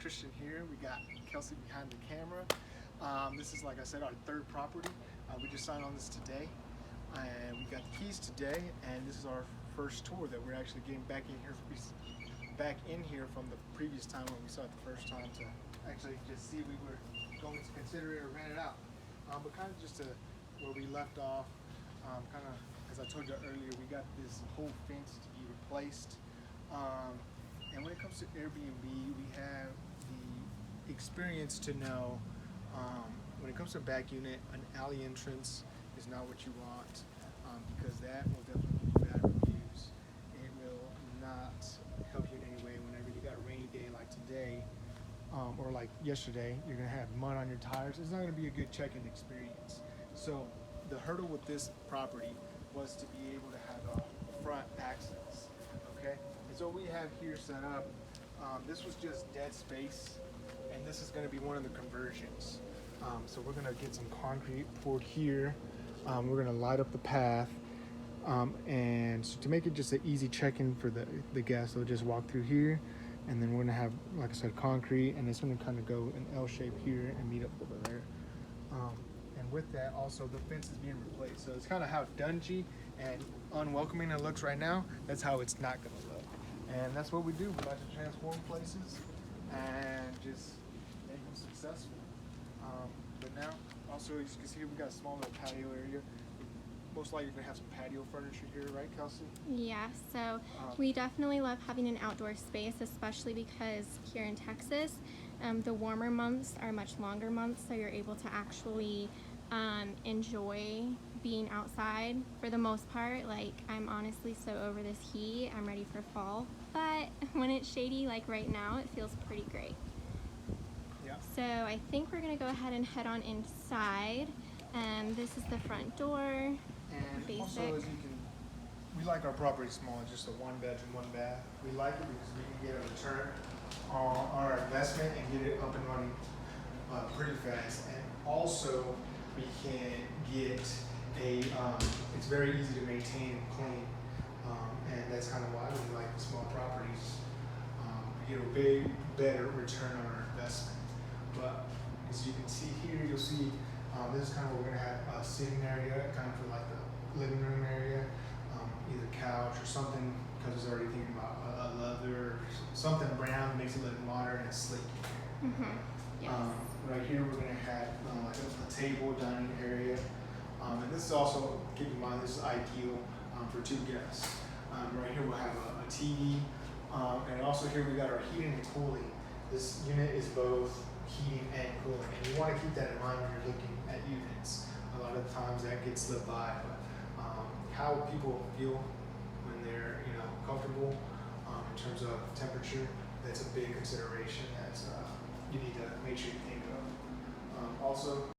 Christian here. We got Kelsey behind the camera. This is, like I said, our third property. We just signed on this today, and we got the keys today. And this is our first tour that we're actually getting back in here from the previous time when we saw it the first time to actually just see if we were going to consider it or rent it out. But kind of just to where we left off, kind of as I told you earlier, we got this whole fence to be replaced. And when it comes to Airbnb, we have the experience to know when it comes to a back unit, an alley entrance is not what you want, because that will definitely give you bad reviews. It will not help you in any way whenever you got a rainy day like today, or like yesterday. You're going to have mud on your tires. It's not going to be a good check-in experience. So the hurdle with this property was to be able to have a front access. Okay, and so we have here set up, this was just dead space, and this is going to be one of the conversions. So we're going to get some concrete poured here. We're going to light up the path, and so to make it just an easy check-in for the guests, they'll just walk through here, and then we're going to have, like I said, concrete, and it's going to kind of go in L shape here and meet up over there. And with that, also the fence is being replaced. So it's kind of how dungy and unwelcoming it looks right now. That's how it's not going to look. And that's what we do. We like to transform places and just make them successful. But now, also, as you can see, we got a small little patio area. Most likely, you're going to have some patio furniture here, right, Kelsey? Yeah, so we definitely love having an outdoor space, especially because here in Texas, the warmer months are much longer months, so you're able to actually enjoy being outside for the most part. Like, I'm honestly so over this heat. I'm ready for fall, but when it's shady like right now, it feels pretty great. Yeah. So I think we're gonna go ahead and head on inside, and this is the front door. And Basic. also, as you can, we like our property small, just a 1-bedroom, 1-bath. We like it because we can get a return on our investment and get it up and running pretty fast. And also, we can get it's very easy to maintain and clean. And that's kind of why we like the small properties. We get a big, better return on our investment. But as you can see here, you'll see this is kind of where we're going to have a sitting area, kind of for like the living room area, either couch or something, because it's already thinking about a leather or something brown that makes it look modern and sleek. Mm-hmm. Yes. Right here we're going to have like a table, dining area, and this is also, keep in mind, this is ideal for 2 guests. Right here we'll have a TV, and also here we got our heating and cooling. This unit is both heating and cooling, and you want to keep that in mind when you're looking at units. A lot of times that gets slipped by, but how people feel when they're comfortable in terms of temperature, that's a big consideration that you need to make sure you think of. Also,